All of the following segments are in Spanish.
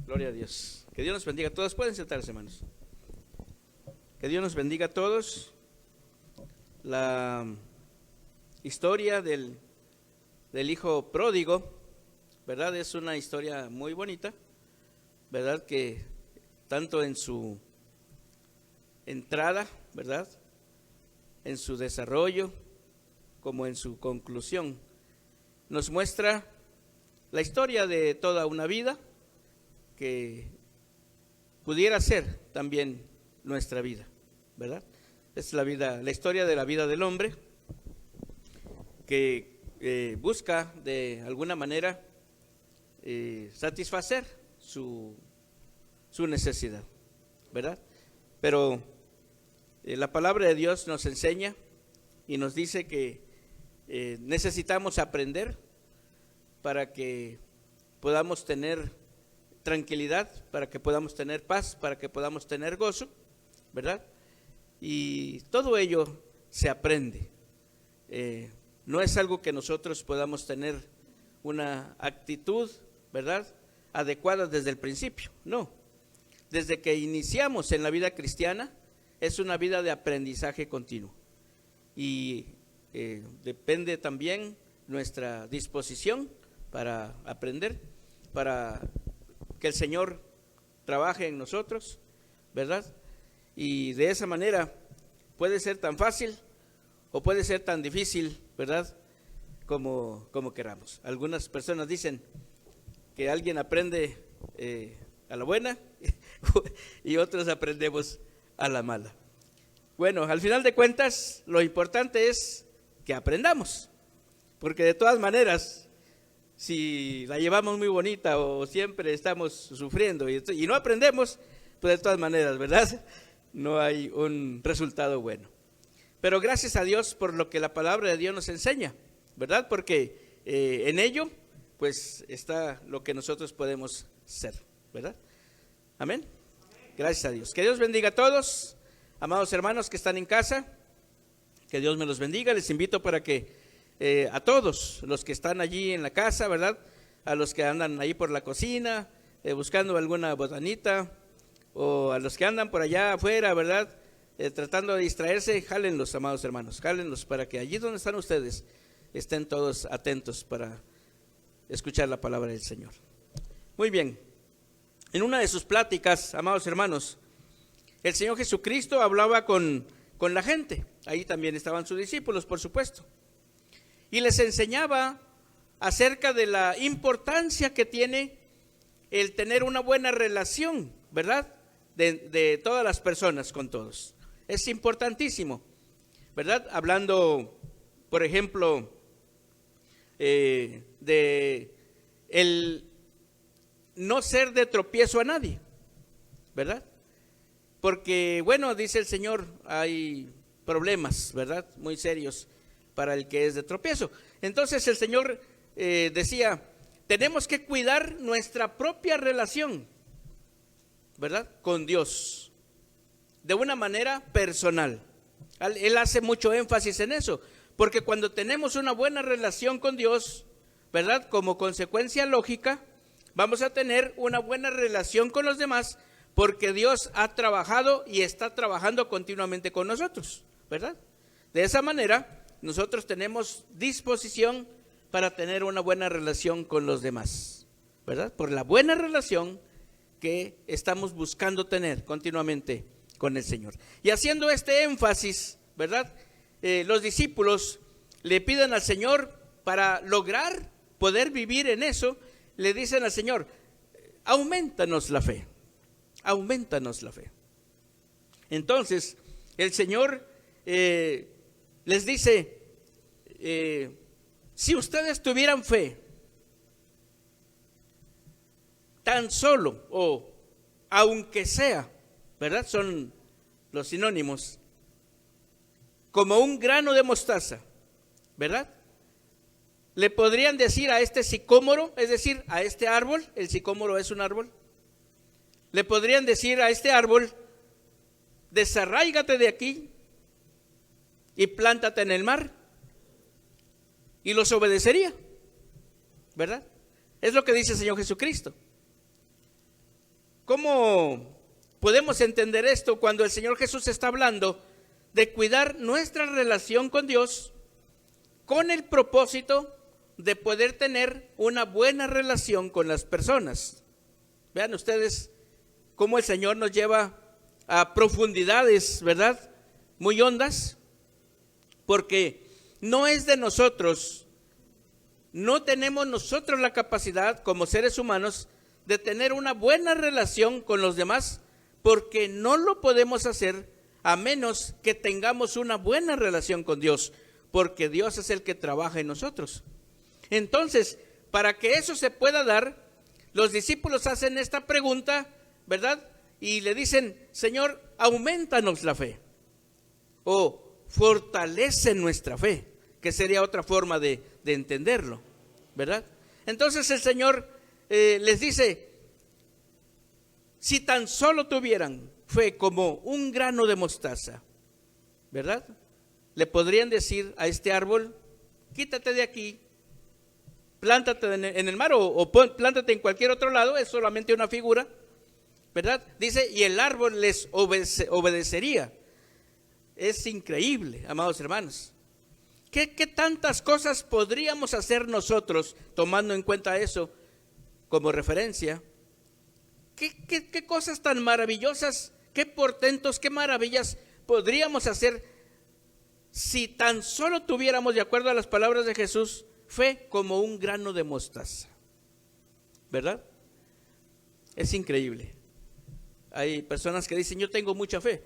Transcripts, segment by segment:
Gloria a Dios. Que Dios nos bendiga a todos. Pueden sentarse, hermanos. Que Dios nos bendiga a todos. La historia del hijo pródigo, ¿verdad? Es una historia muy bonita, ¿verdad? Que tanto en su entrada, ¿verdad? En su desarrollo, como en su conclusión, nos muestra la historia de toda una vida que pudiera ser también nuestra vida, ¿verdad? Es la vida, la historia de la vida del hombre que busca de alguna manera satisfacer su necesidad, ¿verdad? Pero la palabra de Dios nos enseña y nos dice que necesitamos aprender para que podamos tener tranquilidad, para que podamos tener paz, para que podamos tener gozo, ¿verdad? Y todo ello se aprende. No es algo que nosotros podamos tener una actitud, ¿verdad?, adecuada desde el principio, no. Desde que iniciamos en la vida cristiana, es una vida de aprendizaje continuo. Y depende también nuestra disposición para aprender, para que el Señor trabaje en nosotros, ¿verdad? Y de esa manera puede ser tan fácil o puede ser tan difícil, ¿verdad?, como queramos. Algunas personas dicen que alguien aprende a la buena y otros aprendemos a la mala. Bueno, al final de cuentas, lo importante es que aprendamos, porque de todas maneras, si la llevamos muy bonita o siempre estamos sufriendo y no aprendemos, pues de todas maneras, ¿verdad?, no hay un resultado bueno. Pero gracias a Dios por lo que la palabra de Dios nos enseña, ¿verdad? Porque en ello, pues está lo que nosotros podemos ser, ¿verdad? Amén. Gracias a Dios. Que Dios bendiga a todos, amados hermanos que están en casa. Que Dios me los bendiga. Les invito para que a todos los que están allí en la casa, ¿verdad? A los que andan ahí por la cocina, buscando alguna botanita, o a los que andan por allá afuera, ¿verdad?, tratando de distraerse, jálenlos, amados hermanos, jálenlos para que allí donde están ustedes estén todos atentos para escuchar la palabra del Señor. Muy bien, en una de sus pláticas, amados hermanos, el Señor Jesucristo hablaba con la gente. Ahí también estaban sus discípulos, por supuesto, y les enseñaba acerca de la importancia que tiene el tener una buena relación, ¿verdad?, de todas las personas con todos. Es importantísimo, ¿verdad? Hablando, por ejemplo, de el no ser de tropiezo a nadie, ¿verdad? Porque, bueno, dice el Señor, hay problemas, ¿verdad?, muy serios para el que es de tropiezo. Entonces el Señor decía, tenemos que cuidar nuestra propia relación, ¿verdad?, con Dios, de una manera personal. Él hace mucho énfasis en eso, porque cuando tenemos una buena relación con Dios, ¿verdad?, como consecuencia lógica, vamos a tener una buena relación con los demás, porque Dios ha trabajado y está trabajando continuamente con nosotros, ¿verdad? De esa manera, nosotros tenemos disposición para tener una buena relación con los demás, ¿verdad? Por la buena relación que estamos buscando tener continuamente con el Señor. Y haciendo este énfasis, ¿verdad?, los discípulos le piden al Señor, para lograr poder vivir en eso, le dicen al Señor, aumentanos la fe, aumentanos la fe. Entonces el Señor les dice, si ustedes tuvieran fe, tan solo, o aunque sea, ¿verdad?, son los sinónimos, como un grano de mostaza, ¿verdad?, le podrían decir a este sicómoro, es decir, a este árbol, el sicómoro es un árbol, le podrían decir a este árbol, desarráigate de aquí y plántate en el mar, y los obedecería, ¿verdad? Es lo que dice el Señor Jesucristo. ¿Cómo podemos entender esto cuando el Señor Jesús está hablando de cuidar nuestra relación con Dios con el propósito de poder tener una buena relación con las personas? Vean ustedes cómo el Señor nos lleva a profundidades, ¿verdad?, muy hondas, porque no es de nosotros, no tenemos nosotros la capacidad como seres humanos de tener una buena relación con los demás, porque no lo podemos hacer a menos que tengamos una buena relación con Dios, porque Dios es el que trabaja en nosotros. Entonces, para que eso se pueda dar, los discípulos hacen esta pregunta, ¿verdad? Y le dicen: Señor, aumentanos la fe, o fortalece nuestra fe, que sería otra forma de entenderlo, ¿verdad? Entonces el Señor les dice: si tan solo tuvieran fe como un grano de mostaza, ¿verdad?, le podrían decir a este árbol: quítate de aquí, plántate en el mar, o plántate en cualquier otro lado. Es solamente una figura, ¿verdad? Dice, y el árbol les obedecería. Es increíble, amados hermanos. ¿Qué tantas cosas podríamos hacer nosotros tomando en cuenta eso como referencia? ¿Qué cosas tan maravillosas, qué portentos, qué maravillas podríamos hacer si tan solo tuviéramos, de acuerdo a las palabras de Jesús, fe como un grano de mostaza? ¿Verdad? Es increíble. Hay personas que dicen: yo tengo mucha fe.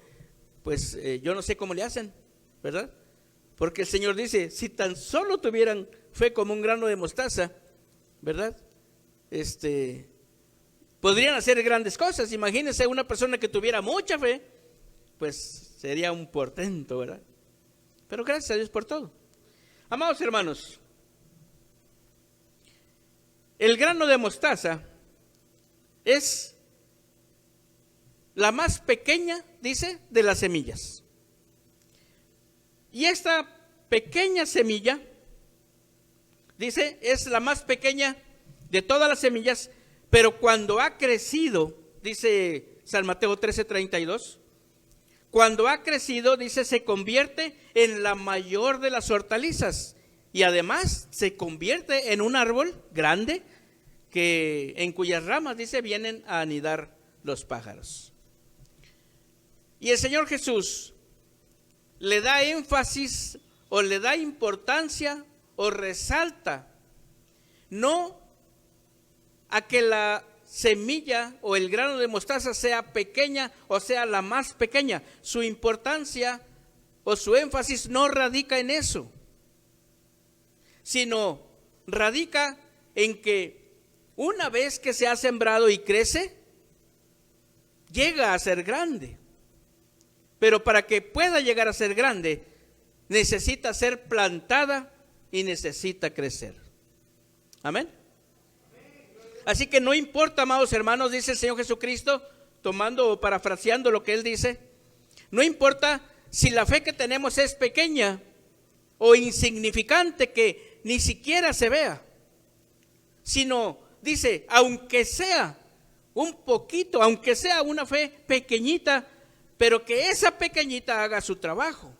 Pues yo no sé cómo le hacen, ¿verdad? Porque el Señor dice: si tan solo tuvieran fe como un grano de mostaza, ¿verdad?, podrían hacer grandes cosas. Imagínense una persona que tuviera mucha fe, pues sería un portento, ¿verdad? Pero gracias a Dios por todo. Amados hermanos, el grano de mostaza es la más pequeña, dice, de las semillas. Y esta pequeña semilla, dice, es la más pequeña de todas las semillas, pero cuando ha crecido, dice San Mateo 13:32, cuando ha crecido, dice, se convierte en la mayor de las hortalizas, y además se convierte en un árbol grande en cuyas ramas, dice, vienen a anidar los pájaros. Y el Señor Jesús le da énfasis, o le da importancia, o resalta, no a que la semilla o el grano de mostaza sea pequeña o sea la más pequeña. Su importancia o su énfasis no radica en eso, sino radica en que una vez que se ha sembrado y crece, llega a ser grande. Pero para que pueda llegar a ser grande, necesita ser plantada y necesita crecer. Amén. Así que no importa, amados hermanos, dice el Señor Jesucristo, tomando o parafraseando lo que Él dice, no importa si la fe que tenemos es pequeña o insignificante, que ni siquiera se vea, sino dice, aunque sea un poquito, aunque sea una fe pequeñita, pero que esa pequeñita haga su trabajo,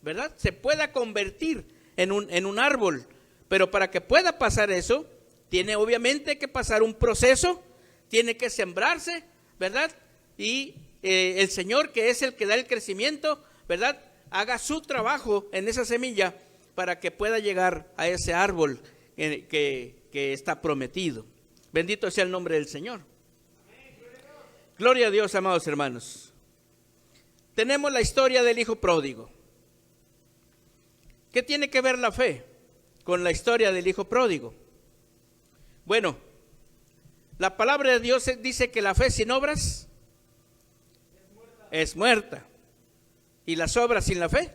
¿verdad? Se pueda convertir en un árbol, pero para que pueda pasar eso, tiene obviamente que pasar un proceso, tiene que sembrarse, ¿verdad? Y el Señor, que es el que da el crecimiento, ¿verdad?, haga su trabajo en esa semilla para que pueda llegar a ese árbol que está prometido. Bendito sea el nombre del Señor. Gloria a Dios, amados hermanos. Tenemos la historia del hijo pródigo. ¿Qué tiene que ver la fe con la historia del hijo pródigo? Bueno, la palabra de Dios dice que la fe sin obras es muerta. Y las obras sin la fe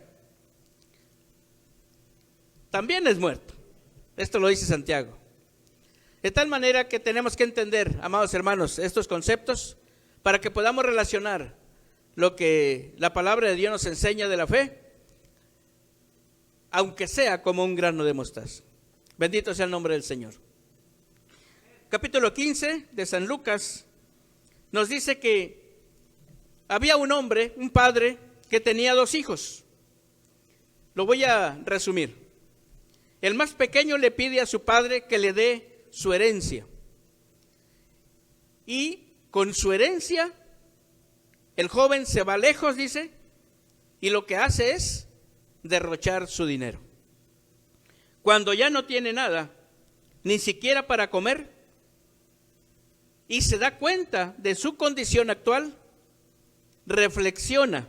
también es muerto. Esto lo dice Santiago. De tal manera que tenemos que entender, amados hermanos, estos conceptos para que podamos relacionar lo que la palabra de Dios nos enseña de la fe, aunque sea como un grano de mostaza. Bendito sea el nombre del Señor. Capítulo 15 de San Lucas nos dice que había un hombre, un padre, que tenía 2 hijos. Lo voy a resumir. El más pequeño le pide a su padre que le dé su herencia. Y con su herencia, el joven se va lejos, dice, y lo que hace es derrochar su dinero. Cuando ya no tiene nada, ni siquiera para comer, y se da cuenta de su condición actual, reflexiona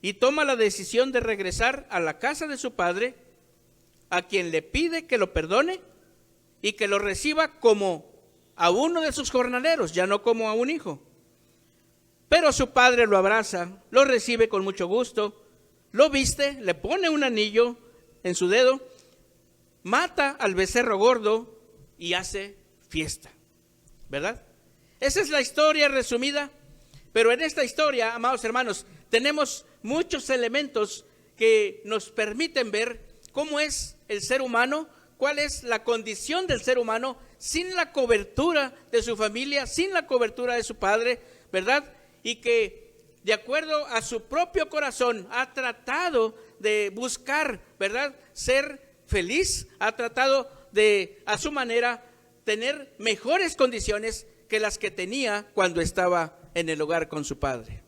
y toma la decisión de regresar a la casa de su padre, a quien le pide que lo perdone y que lo reciba como a uno de sus jornaleros, ya no como a un hijo. Pero su padre lo abraza, lo recibe con mucho gusto, lo viste, le pone un anillo en su dedo, mata al becerro gordo y hace fiesta, ¿verdad? Esa es la historia resumida, pero en esta historia, amados hermanos, tenemos muchos elementos que nos permiten ver cómo es el ser humano, cuál es la condición del ser humano sin la cobertura de su familia, sin la cobertura de su padre, ¿verdad? Y que de acuerdo a su propio corazón ha tratado de buscar, ¿verdad?, ser feliz, ha tratado de, a su manera, tener mejores condiciones que las que tenía cuando estaba en el hogar con su padre.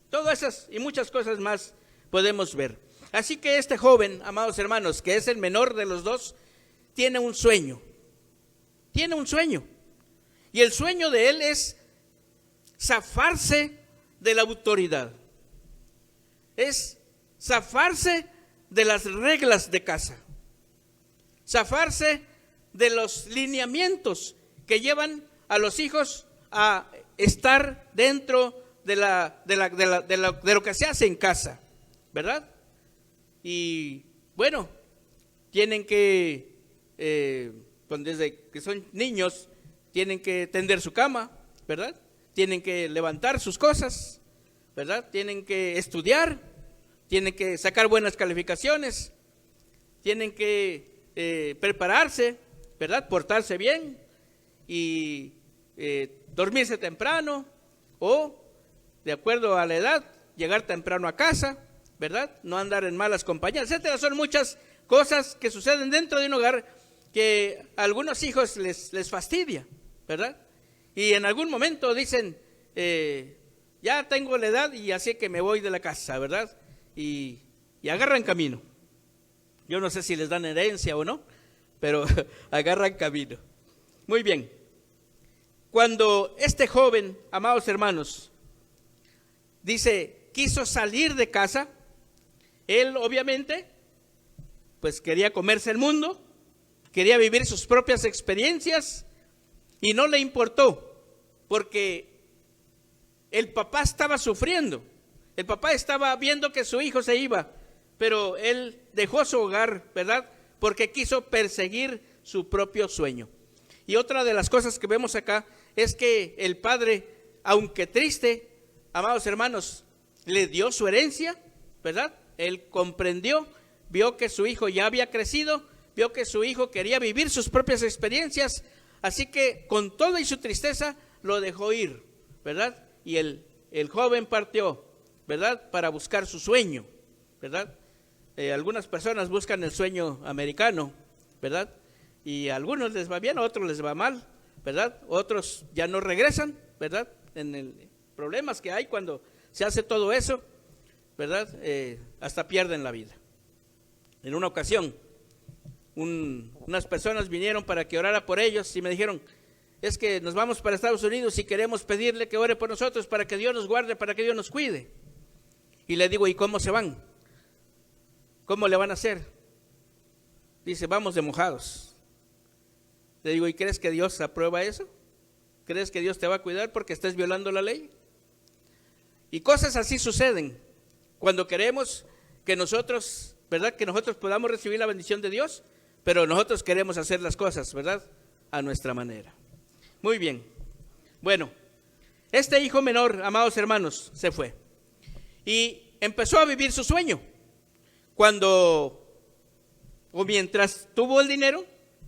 Todas esas y muchas cosas más podemos ver. Así que este joven, amados hermanos, que es el menor de los 2, tiene un sueño. Tiene un sueño. Y el sueño de él es zafarse de la autoridad. Es zafarse de las reglas de casa. Zafarse de los lineamientos que llevan a los hijos a estar dentro de lo que se hace en casa, ¿verdad? Y bueno, tienen que, desde que son niños, tienen que tender su cama, ¿verdad? Tienen que levantar sus cosas, ¿verdad? Tienen que estudiar, tienen que sacar buenas calificaciones, tienen que prepararse, ¿verdad? Portarse bien y dormirse temprano o, de acuerdo a la edad, llegar temprano a casa, ¿verdad? No andar en malas compañías, etcétera. Son muchas cosas que suceden dentro de un hogar que a algunos hijos les fastidia, ¿verdad? Y en algún momento dicen, ya tengo la edad y así que me voy de la casa, ¿verdad? Y agarran camino. Yo no sé si les dan herencia o no, pero agarran camino. Muy bien. Cuando este joven, amados hermanos, dice, quiso salir de casa, él obviamente, pues quería comerse el mundo, quería vivir sus propias experiencias y no le importó, porque el papá estaba sufriendo, el papá estaba viendo que su hijo se iba, pero él dejó su hogar, ¿verdad? Porque quiso perseguir su propio sueño. Y otra de las cosas que vemos acá es que el padre, aunque triste, amados hermanos, le dio su herencia, ¿verdad? Él comprendió, vio que su hijo ya había crecido, vio que su hijo quería vivir sus propias experiencias, así que con toda y su tristeza lo dejó ir, ¿verdad? Y el joven partió, ¿verdad? Para buscar su sueño, ¿verdad? Algunas personas buscan el sueño americano, ¿verdad? Y a algunos les va bien, a otros les va mal, ¿verdad? Otros ya no regresan, ¿verdad? En el problemas que hay cuando se hace todo eso, ¿verdad? Hasta pierden la vida. En una ocasión, unas personas vinieron para que orara por ellos y me dijeron, es que nos vamos para Estados Unidos y queremos pedirle que ore por nosotros para que Dios nos guarde, para que Dios nos cuide. Y le digo, ¿y cómo se van? ¿Cómo le van a hacer? Dice, vamos de mojados. Le digo, ¿y crees que Dios aprueba eso? ¿Crees que Dios te va a cuidar porque estés violando la ley? Y cosas así suceden cuando queremos que nosotros, ¿verdad? Que nosotros podamos recibir la bendición de Dios, pero nosotros queremos hacer las cosas, ¿verdad? A nuestra manera. Muy bien. Bueno, este hijo menor, amados hermanos, se fue y empezó a vivir su sueño. Cuando, o mientras tuvo el dinero,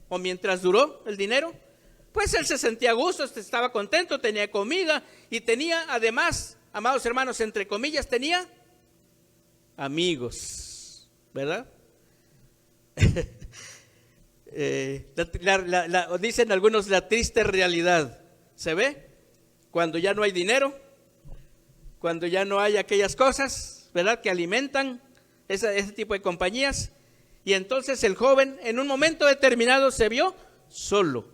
o mientras duró el dinero, pues él se sentía a gusto, estaba contento, tenía comida y tenía además, amados hermanos, entre comillas, tenía amigos, ¿verdad? Dicen algunos la triste realidad, ¿se ve? Cuando ya no hay dinero, cuando ya no hay aquellas cosas, ¿verdad?, que alimentan ese tipo de compañías. Y entonces el joven en un momento determinado se vio solo.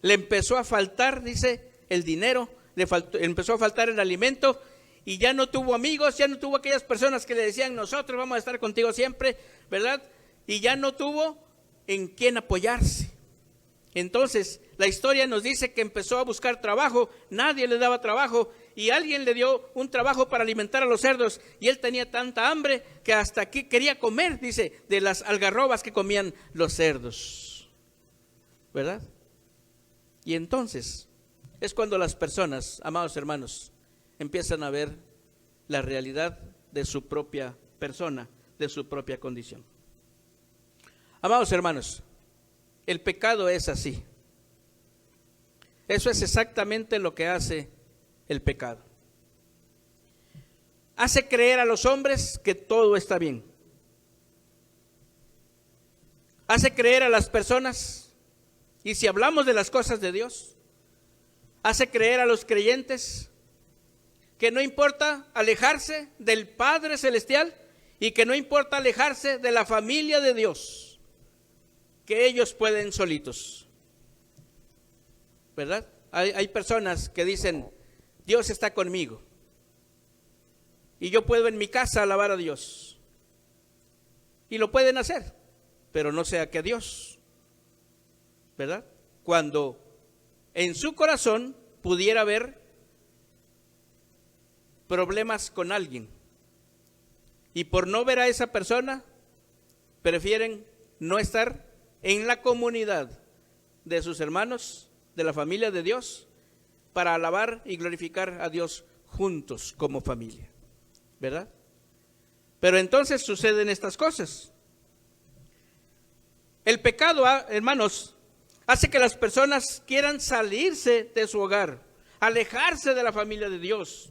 Le empezó a faltar, dice, el dinero, empezó a faltar el alimento y ya no tuvo amigos, ya no tuvo aquellas personas que le decían nosotros vamos a estar contigo siempre, ¿verdad? Y ya no tuvo en quién apoyarse. Entonces la historia nos dice que empezó a buscar trabajo, nadie le daba trabajo y alguien le dio un trabajo para alimentar a los cerdos y él tenía tanta hambre que hasta aquí quería comer, dice, de las algarrobas que comían los cerdos, ¿verdad? Y entonces es cuando las personas, amados hermanos, empiezan a ver la realidad de su propia persona, de su propia condición. Amados hermanos, el pecado es así. Eso es exactamente lo que hace el pecado. Hace creer a los hombres que todo está bien. Hace creer a las personas, y si hablamos de las cosas de Dios, hace creer a los creyentes que no importa alejarse del Padre Celestial y que no importa alejarse de la familia de Dios, que ellos pueden solitos, ¿verdad? Hay personas que dicen, Dios está conmigo y yo puedo en mi casa alabar a Dios, y lo pueden hacer, pero no sea que Dios, ¿verdad? Cuando en su corazón pudiera haber problemas con alguien y por no ver a esa persona prefieren no estar en la comunidad de sus hermanos, de la familia de Dios, para alabar y glorificar a Dios juntos como familia, ¿verdad? Pero entonces suceden estas cosas. El pecado, hermanos, hace que las personas quieran salirse de su hogar, alejarse de la familia de Dios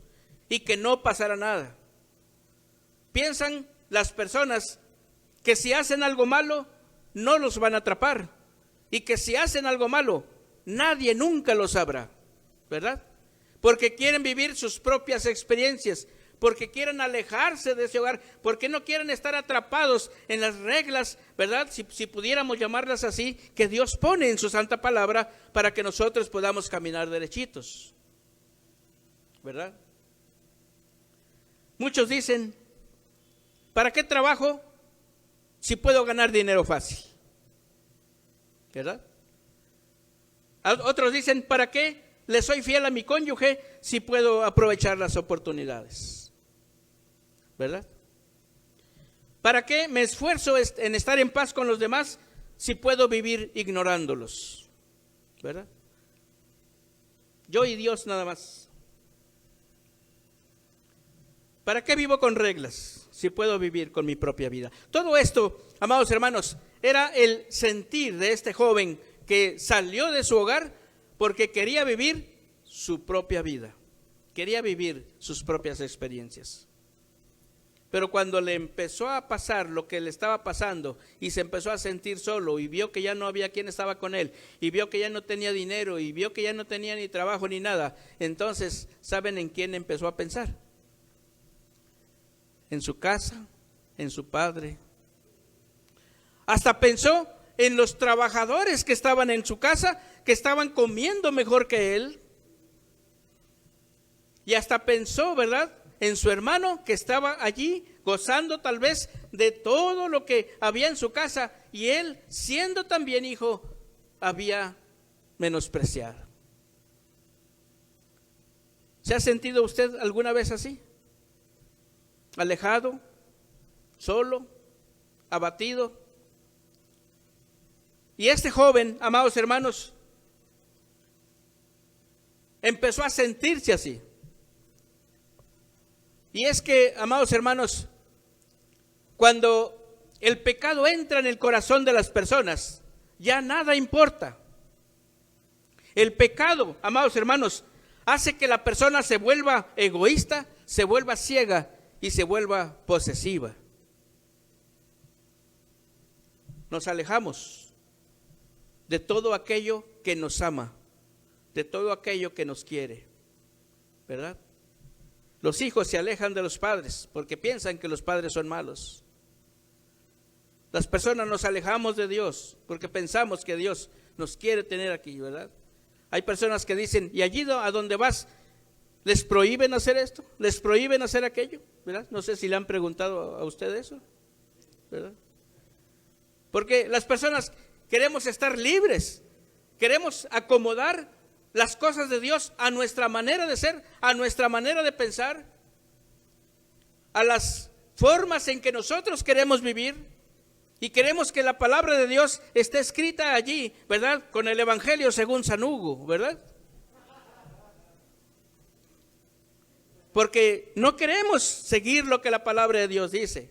y que no pasará nada. Piensan las personas que si hacen algo malo, no los van a atrapar, y que si hacen algo malo, nadie nunca lo sabrá, ¿verdad? Porque quieren vivir sus propias experiencias, porque quieren alejarse de ese hogar, porque no quieren estar atrapados en las reglas, ¿verdad? Si pudiéramos llamarlas así, que Dios pone en su santa palabra para que nosotros podamos caminar derechitos, ¿verdad? Muchos dicen, ¿para qué trabajo si puedo ganar dinero fácil? ¿Verdad? Otros dicen, ¿para qué le soy fiel a mi cónyuge si puedo aprovechar las oportunidades? ¿Verdad? ¿Para qué me esfuerzo en estar en paz con los demás si puedo vivir ignorándolos? ¿Verdad? Yo y Dios nada más. ¿Para qué vivo con reglas si puedo vivir con mi propia vida? Todo esto, amados hermanos, era el sentir de este joven que salió de su hogar porque quería vivir su propia vida, quería vivir sus propias experiencias. Pero cuando le empezó a pasar lo que le estaba pasando y se empezó a sentir solo y vio que ya no había quien estaba con él y vio que ya no tenía dinero y vio que ya no tenía ni trabajo ni nada, entonces, ¿saben en quién empezó a pensar? En su casa, en su padre. Hasta pensó en los trabajadores que estaban en su casa, que estaban comiendo mejor que él. Y hasta pensó, ¿verdad?, en su hermano que estaba allí gozando tal vez de todo lo que había en su casa, y él, siendo también hijo, había menospreciado. ¿Se ha sentido usted alguna vez así? Alejado, solo, abatido. Y este joven, amados hermanos, empezó a sentirse así. Y es que, amados hermanos, cuando el pecado entra en el corazón de las personas, ya nada importa. El pecado, amados hermanos, hace que la persona se vuelva egoísta, se vuelva ciega y se vuelva posesiva. Nos alejamos de todo aquello que nos ama, de todo aquello que nos quiere, ¿verdad? Los hijos se alejan de los padres porque piensan que los padres son malos. Las personas nos alejamos de Dios porque pensamos que Dios nos quiere tener aquí, ¿verdad? Hay personas que dicen, ¿y allí a donde vas les prohíben hacer esto? ¿Les prohíben hacer aquello? ¿Verdad? No sé si le han preguntado a usted eso, ¿verdad? Porque las personas queremos estar libres, queremos acomodar las cosas de Dios a nuestra manera de ser, a nuestra manera de pensar, a las formas en que nosotros queremos vivir, y queremos que la palabra de Dios esté escrita allí, ¿verdad? Con el Evangelio según San Hugo, ¿verdad? Porque no queremos seguir lo que la palabra de Dios dice.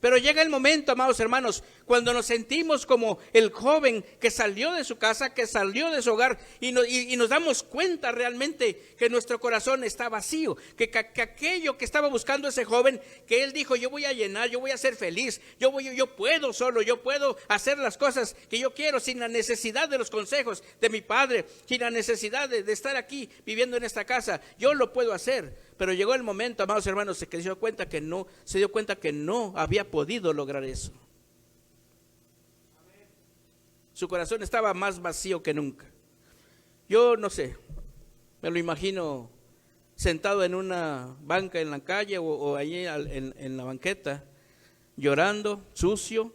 Pero llega el momento, amados hermanos, cuando nos sentimos como el joven que salió de su casa, que salió de su hogar y nos damos cuenta realmente que nuestro corazón está vacío, que aquello que estaba buscando ese joven, que él dijo, yo voy a llenar, yo voy a ser feliz, yo puedo solo, yo puedo hacer las cosas que yo quiero sin la necesidad de los consejos de mi padre, sin la necesidad de estar aquí viviendo en esta casa, yo lo puedo hacer. Pero llegó el momento, amados hermanos, que se dio cuenta que no había podido lograr eso. Su corazón estaba más vacío que nunca. Yo no sé, me lo imagino sentado en una banca en la calle o allí en la banqueta, llorando, sucio,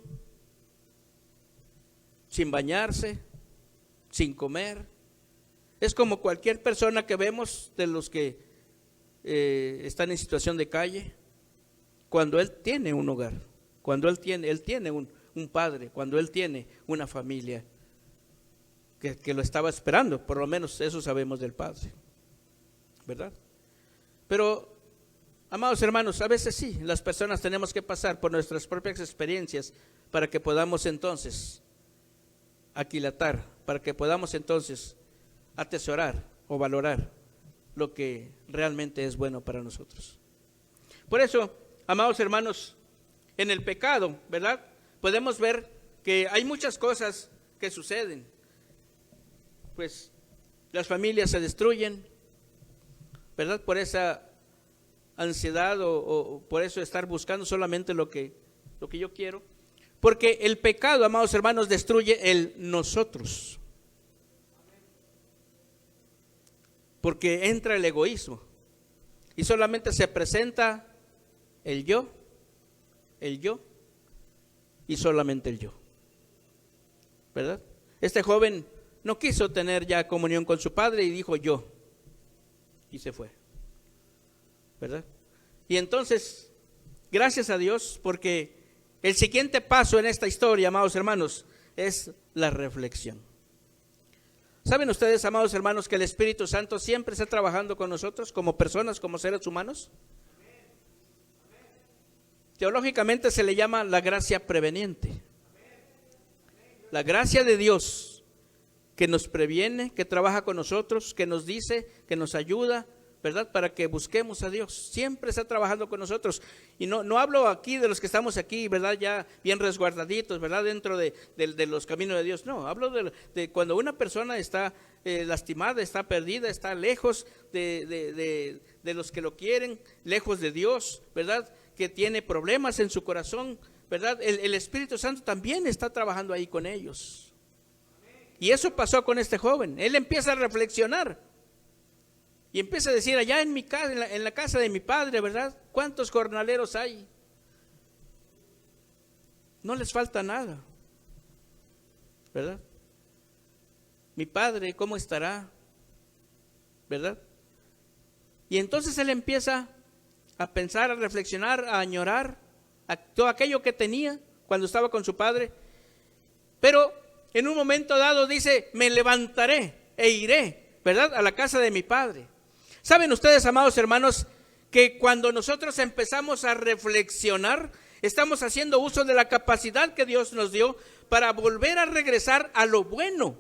sin bañarse, sin comer. Es como cualquier persona que vemos de los que están en situación de calle, cuando él tiene un hogar, cuando él tiene un padre, cuando él tiene una familia que lo estaba esperando, por lo menos eso sabemos del padre, ¿verdad? Pero, amados hermanos, a veces sí, las personas tenemos que pasar por nuestras propias experiencias para que podamos entonces aquilatar, para que podamos entonces atesorar o valorar lo que realmente es bueno para nosotros. Por eso, amados hermanos, en el pecado, ¿verdad? Podemos ver que hay muchas cosas que suceden. Pues las familias se destruyen, ¿verdad? Por esa ansiedad o por eso estar buscando solamente lo que yo quiero. Porque el pecado, amados hermanos, destruye el nosotros. Porque entra el egoísmo y solamente se presenta el yo y solamente el yo, ¿verdad? Este joven no quiso tener ya comunión con su padre y dijo yo, y se fue, ¿verdad? Y entonces, gracias a Dios, porque el siguiente paso en esta historia, amados hermanos, es la reflexión. ¿Saben ustedes, amados hermanos, que el Espíritu Santo siempre está trabajando con nosotros como personas, como seres humanos? Teológicamente se le llama la gracia preveniente. La gracia de Dios que nos previene, que trabaja con nosotros, que nos dice, que nos ayuda, ¿verdad? Para que busquemos a Dios. Siempre está trabajando con nosotros. Y no hablo aquí de los que estamos aquí, ¿verdad? Ya bien resguardaditos, ¿verdad? Dentro de los caminos de Dios. No, hablo de cuando una persona está lastimada, está perdida, está lejos de los que lo quieren, lejos de Dios, ¿verdad? Que tiene problemas en su corazón, ¿verdad? El Espíritu Santo también está trabajando ahí con ellos. Y eso pasó con este joven. Él empieza a reflexionar. Y empieza a decir, allá en mi casa, en la casa de mi padre, ¿verdad? ¿Cuántos jornaleros hay? No les falta nada, ¿verdad? Mi padre, ¿cómo estará? ¿Verdad? Y entonces él empieza a pensar, a reflexionar, a añorar a todo aquello que tenía cuando estaba con su padre. Pero en un momento dado dice, me levantaré e iré, ¿verdad? A la casa de mi padre. ¿Saben ustedes, amados hermanos, que cuando nosotros empezamos a reflexionar, estamos haciendo uso de la capacidad que Dios nos dio para volver a regresar a lo bueno?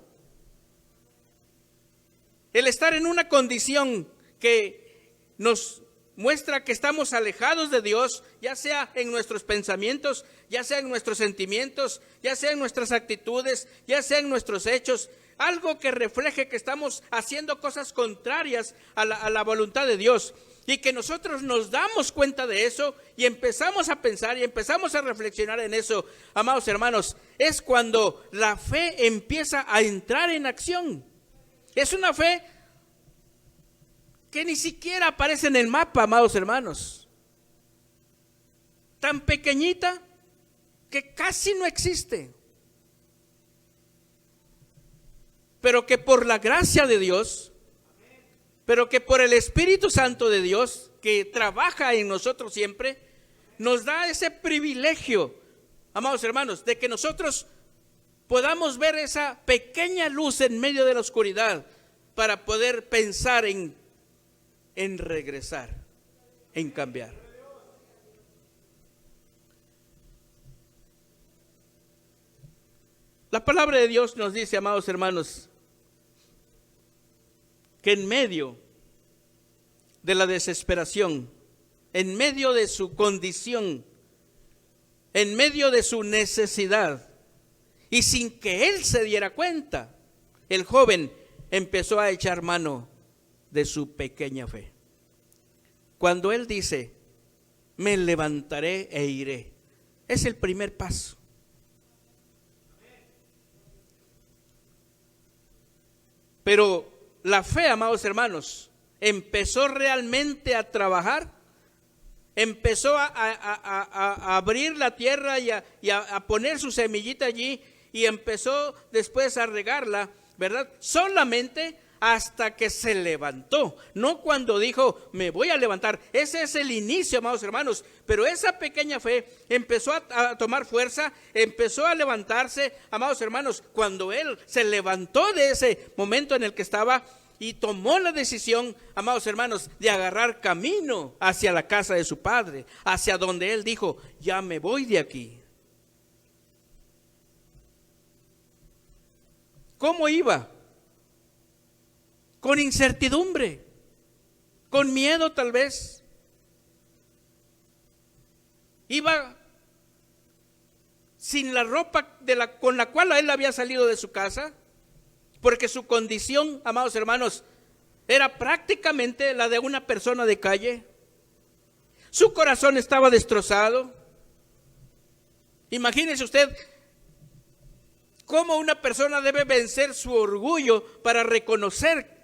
el estar en una condición que nos muestra que estamos alejados de Dios, ya sea en nuestros pensamientos, ya sea en nuestros sentimientos, ya sea en nuestras actitudes, ya sea en nuestros hechos, algo que refleje que estamos haciendo cosas contrarias a la voluntad de Dios, y que nosotros nos damos cuenta de eso y empezamos a pensar y empezamos a reflexionar en eso, amados hermanos, es cuando la fe empieza a entrar en acción. Es una fe que ni siquiera aparece en el mapa, amados hermanos. Tan pequeñita que casi no existe. Pero que por la gracia de Dios, pero que por el Espíritu Santo de Dios, que trabaja en nosotros siempre, nos da ese privilegio, amados hermanos, de que nosotros podamos ver esa pequeña luz en medio de la oscuridad para poder pensar en regresar, en cambiar. La palabra de Dios nos dice, amados hermanos, que en medio de la desesperación, en medio de su condición, en medio de su necesidad, y sin que él se diera cuenta, el joven empezó a echar mano de su pequeña fe. Cuando él dice, me levantaré e iré, es el primer paso. Pero la fe, amados hermanos, empezó realmente a trabajar, empezó a abrir la tierra y a poner su semillita allí, y empezó después a regarla, ¿verdad? Solamente hasta que se levantó, no cuando dijo, me voy a levantar. Ese es el inicio, amados hermanos, pero esa pequeña fe empezó a tomar fuerza, empezó a levantarse, amados hermanos, cuando él se levantó de ese momento en el que estaba y tomó la decisión, amados hermanos, de agarrar camino hacia la casa de su padre, hacia donde él dijo, ya me voy de aquí. ¿Cómo iba? Con incertidumbre, con miedo tal vez. Iba sin la ropa con la cual él había salido de su casa, porque su condición, amados hermanos, era prácticamente la de una persona de calle. Su corazón estaba destrozado. Imagínese usted cómo una persona debe vencer su orgullo para reconocer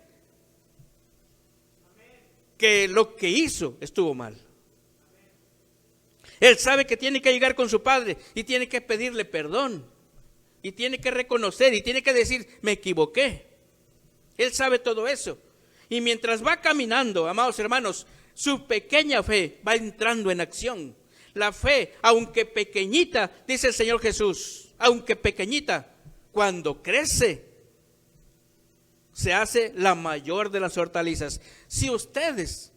que lo que hizo estuvo mal. Él sabe que tiene que llegar con su padre y tiene que pedirle perdón y tiene que reconocer y tiene que decir, me equivoqué. Él sabe todo eso. Y mientras va caminando, amados hermanos, su pequeña fe va entrando en acción. La fe, aunque pequeñita, dice el Señor Jesús, aunque pequeñita, cuando crece, se hace la mayor de las hortalizas. Si ustedes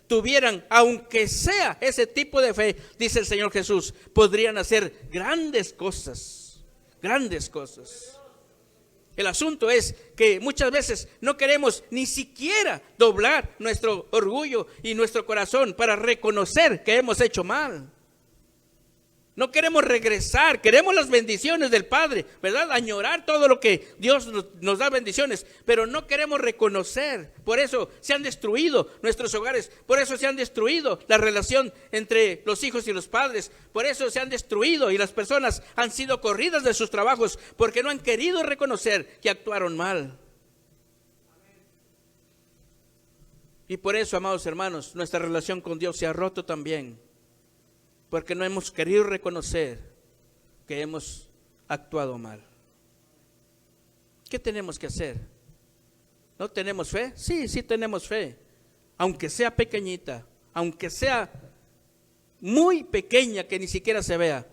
tuvieran, aunque sea ese tipo de fe, dice el Señor Jesús, podrían hacer grandes cosas, grandes cosas. El asunto es que muchas veces no queremos ni siquiera doblar nuestro orgullo y nuestro corazón para reconocer que hemos hecho mal. No queremos regresar, queremos las bendiciones del Padre, ¿verdad? Añorar todo lo que Dios nos da bendiciones, pero no queremos reconocer. Por eso se han destruido nuestros hogares, por eso se han destruido la relación entre los hijos y los padres, por eso se han destruido y las personas han sido corridas de sus trabajos porque no han querido reconocer que actuaron mal. Y por eso, amados hermanos, nuestra relación con Dios se ha roto también, porque no hemos querido reconocer que hemos actuado mal. ¿Qué tenemos que hacer? ¿No tenemos fe? Sí, sí tenemos fe. Aunque sea pequeñita, aunque sea muy pequeña que ni siquiera se vea,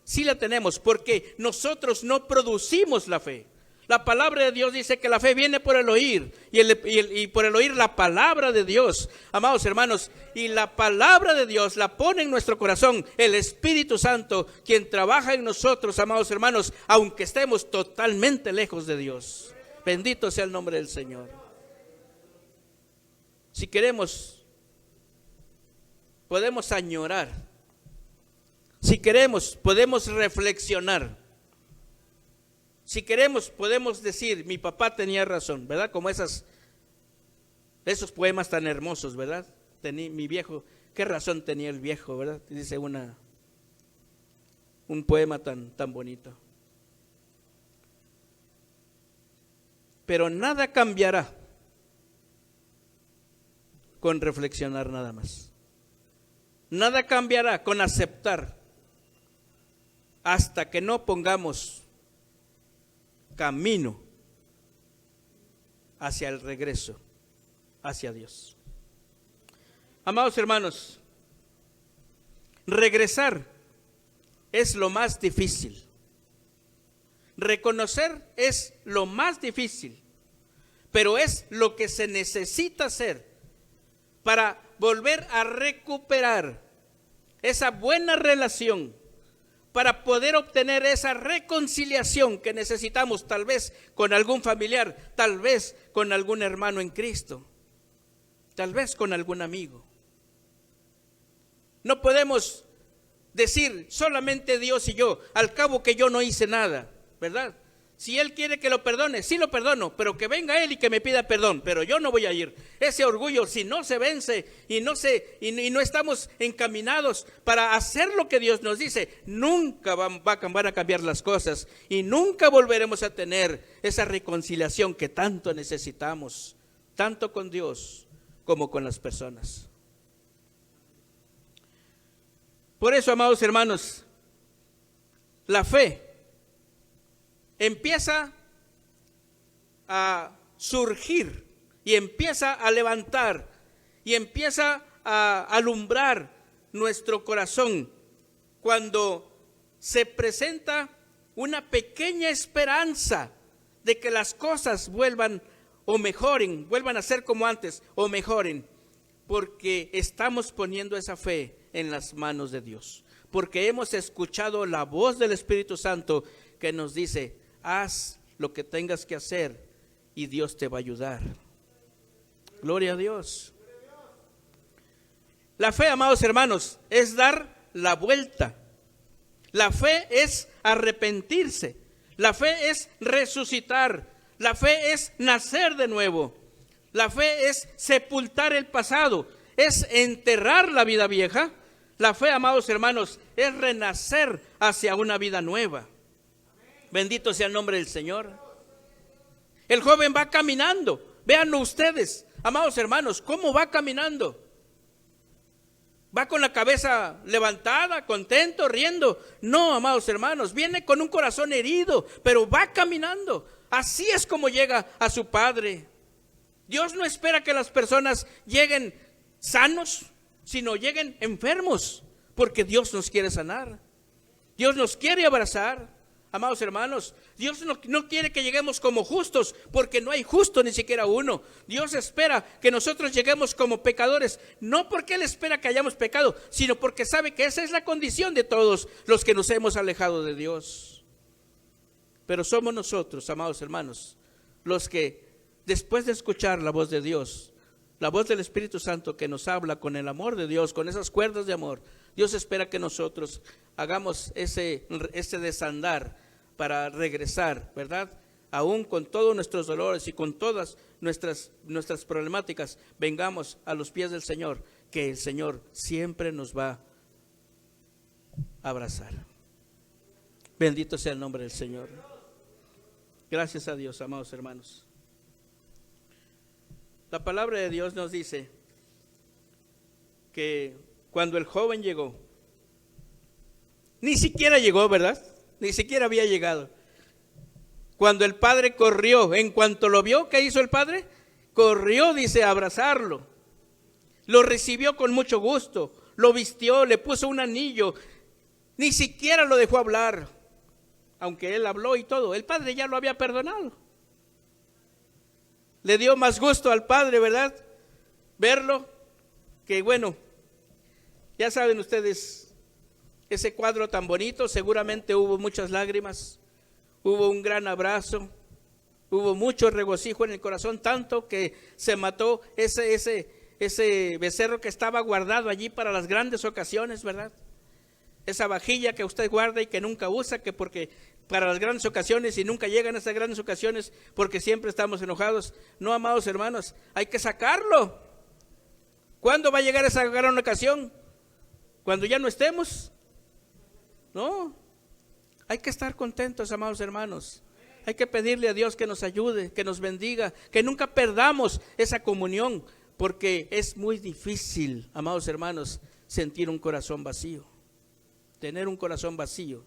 sí la tenemos porque nosotros no producimos la fe. La palabra de Dios dice que la fe viene por el oír y por el oír la palabra de Dios, amados hermanos, y la palabra de Dios la pone en nuestro corazón el Espíritu Santo, quien trabaja en nosotros, amados hermanos, aunque estemos totalmente lejos de Dios. Bendito sea el nombre del Señor. Si queremos, podemos añorar. Si queremos, podemos reflexionar. Si queremos, podemos decir, mi papá tenía razón, ¿verdad? Como esos poemas tan hermosos, ¿verdad? Mi viejo, qué razón tenía el viejo, ¿verdad? Dice un poema tan bonito. Pero nada cambiará con reflexionar nada más. Nada cambiará con aceptar hasta que no pongamos camino hacia el regreso, hacia Dios. Amados hermanos, regresar es lo más difícil. Reconocer es lo más difícil, pero es lo que se necesita hacer para volver a recuperar esa buena relación, para poder obtener esa reconciliación que necesitamos, tal vez con algún familiar, tal vez con algún hermano en Cristo, tal vez con algún amigo. No podemos decir solamente Dios y yo, al cabo que yo no hice nada, ¿verdad? Si Él quiere que lo perdone, sí lo perdono, pero que venga Él y que me pida perdón, pero yo no voy a ir. Ese orgullo, si no se vence y no estamos encaminados para hacer lo que Dios nos dice, nunca van a cambiar las cosas y nunca volveremos a tener esa reconciliación que tanto necesitamos, tanto con Dios como con las personas. Por eso, amados hermanos, la fe empieza a surgir y empieza a levantar y empieza a alumbrar nuestro corazón cuando se presenta una pequeña esperanza de que las cosas vuelvan o mejoren, vuelvan a ser como antes o mejoren, porque estamos poniendo esa fe en las manos de Dios, porque hemos escuchado la voz del Espíritu Santo que nos dice: haz lo que tengas que hacer y Dios te va a ayudar. Gloria a Dios. La fe, amados hermanos, es dar la vuelta. La fe es arrepentirse. La fe es resucitar. La fe es nacer de nuevo. La fe es sepultar el pasado. Es enterrar la vida vieja. La fe, amados hermanos, es renacer hacia una vida nueva. Bendito sea el nombre del Señor. El joven va caminando. Véanlo ustedes, amados hermanos, cómo va caminando. Va con la cabeza levantada, contento, riendo. No, amados hermanos, viene con un corazón herido, pero va caminando. Así es como llega a su Padre. Dios no espera que las personas lleguen sanos, sino lleguen enfermos, porque Dios nos quiere sanar. Dios nos quiere abrazar. Amados hermanos, Dios no quiere que lleguemos como justos, porque no hay justo ni siquiera uno. Dios espera que nosotros lleguemos como pecadores, no porque Él espera que hayamos pecado, sino porque sabe que esa es la condición de todos los que nos hemos alejado de Dios. Pero somos nosotros, amados hermanos, los que después de escuchar la voz de Dios, la voz del Espíritu Santo que nos habla con el amor de Dios, con esas cuerdas de amor, Dios espera que nosotros hagamos ese desandar para regresar, ¿verdad? Aún con todos nuestros dolores y con todas nuestras problemáticas, vengamos a los pies del Señor, que el Señor siempre nos va a abrazar. Bendito sea el nombre del Señor. Gracias a Dios, amados hermanos. La palabra de Dios nos dice que cuando el joven llegó, ni siquiera llegó, ¿verdad? Ni siquiera había llegado. Cuando el padre corrió, en cuanto lo vio, ¿qué hizo el padre? Corrió, dice, a abrazarlo. Lo recibió con mucho gusto, lo vistió, le puso un anillo, ni siquiera lo dejó hablar, aunque él habló y todo. El padre ya lo había perdonado. Le dio más gusto al padre, ¿verdad? Verlo, que bueno, ya saben ustedes, ese cuadro tan bonito, seguramente hubo muchas lágrimas, hubo un gran abrazo, Hubo mucho regocijo en el corazón, tanto que se mató ese becerro que estaba guardado allí para las grandes ocasiones, ¿verdad? Esa vajilla que usted guarda y que nunca usa, que porque para las grandes ocasiones, y nunca llegan esas grandes ocasiones porque siempre estamos enojados. No, amados hermanos, hay que sacarlo. ¿Cuándo va a llegar esa gran ocasión? ¿Cuando ya no estemos? No, hay que estar contentos, amados hermanos. Hay que pedirle a Dios que nos ayude, que nos bendiga, que nunca perdamos esa comunión, porque es muy difícil, amados hermanos, sentir un corazón vacío, tener un corazón vacío,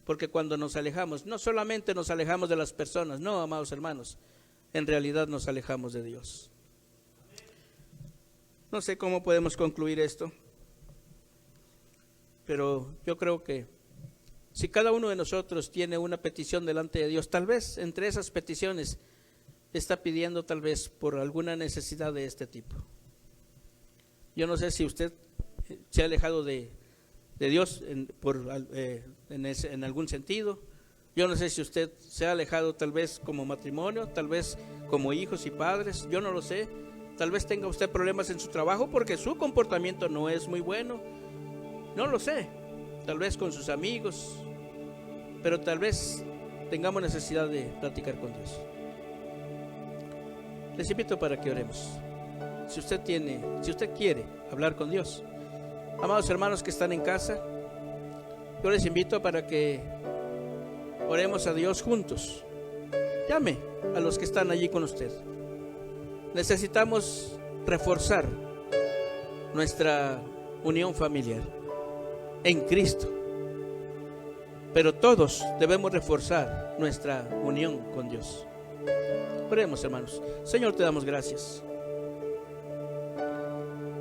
porque cuando nos alejamos, no solamente nos alejamos de las personas, no, amados hermanos, en realidad nos alejamos de Dios. No sé cómo podemos concluir esto, pero yo creo que si cada uno de nosotros tiene una petición delante de Dios, tal vez entre esas peticiones está pidiendo tal vez por alguna necesidad de este tipo. Yo no sé si usted se ha alejado de Dios en algún sentido. Yo no sé si usted se ha alejado tal vez como matrimonio, tal vez como hijos y padres, yo no lo sé. Tal vez tenga usted problemas en su trabajo porque su comportamiento no es muy bueno, no lo sé. Tal vez con sus amigos, pero tal vez tengamos necesidad de platicar con Dios. Les invito para que oremos. Si usted quiere hablar con Dios, amados hermanos que están en casa, yo les invito para que oremos a Dios juntos. Llame a los que están allí con usted. Necesitamos reforzar nuestra unión familiar en Cristo, pero todos debemos reforzar nuestra unión con Dios. Oremos, hermanos. Señor, te damos gracias.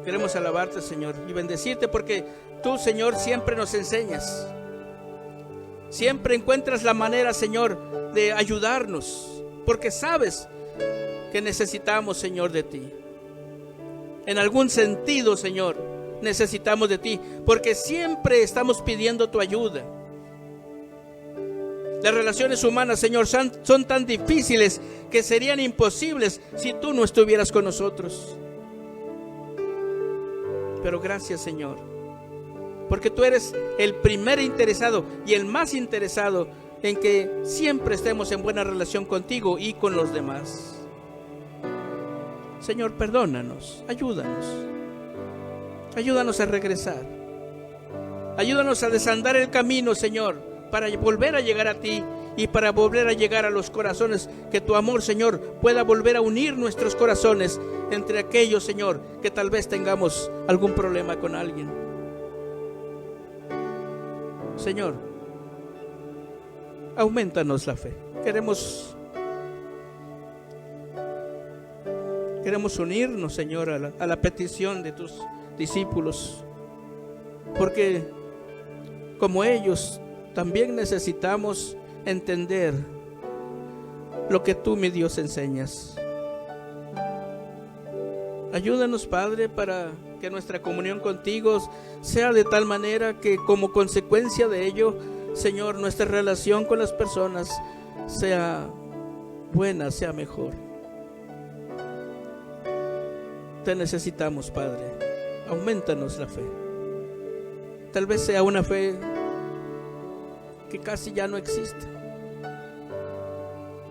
Queremos alabarte, Señor, y bendecirte porque tú, Señor, siempre nos enseñas. Siempre encuentras la manera, Señor, de ayudarnos, porque sabes que necesitamos, Señor, de ti. En algún sentido, Señor, necesitamos de ti, porque siempre estamos pidiendo tu ayuda. Las relaciones humanas, Señor, son tan difíciles que serían imposibles si tú no estuvieras con nosotros. Pero gracias, Señor, porque tú eres el primer interesado y el más interesado en que siempre estemos en buena relación contigo y con los demás. Señor, perdónanos, ayúdanos a regresar, ayúdanos a desandar el camino, Señor, para volver a llegar a ti y para volver a llegar a los corazones, que tu amor, Señor, pueda volver a unir nuestros corazones entre aquellos, Señor, que tal vez tengamos algún problema con alguien. Señor, aumentanos la fe. Queremos unirnos, Señor, a la petición de tus discípulos, porque como ellos también necesitamos entender lo que tú, mi Dios, enseñas. Ayúdanos, Padre, para que nuestra comunión contigo sea de tal manera que como consecuencia de ello, Señor, nuestra relación con las personas sea buena, sea mejor. Te necesitamos, Padre. Aumentanos la fe. Tal vez sea una fe que casi ya no existe.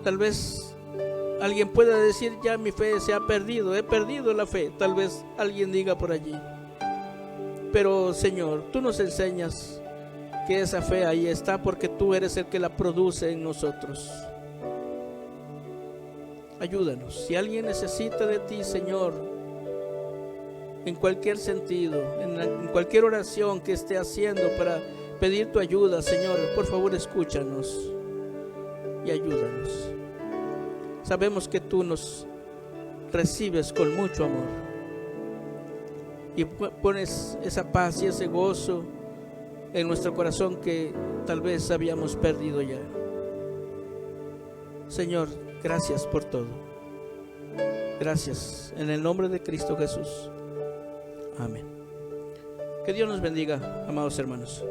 Tal vez alguien pueda decir: ya mi fe se ha perdido, he perdido la fe. Tal vez alguien diga por allí. Pero, Señor, tú nos enseñas que esa fe ahí está porque tú eres el que la produce en nosotros. Ayúdanos. Si alguien necesita de ti, Señor, en cualquier sentido, en cualquier oración que esté haciendo para pedir tu ayuda, Señor, por favor escúchanos y ayúdanos. Sabemos que tú nos recibes con mucho amor y pones esa paz y ese gozo en nuestro corazón que tal vez habíamos perdido ya. Señor, gracias por todo. Gracias en el nombre de Cristo Jesús. Amén. Que Dios nos bendiga, amados hermanos.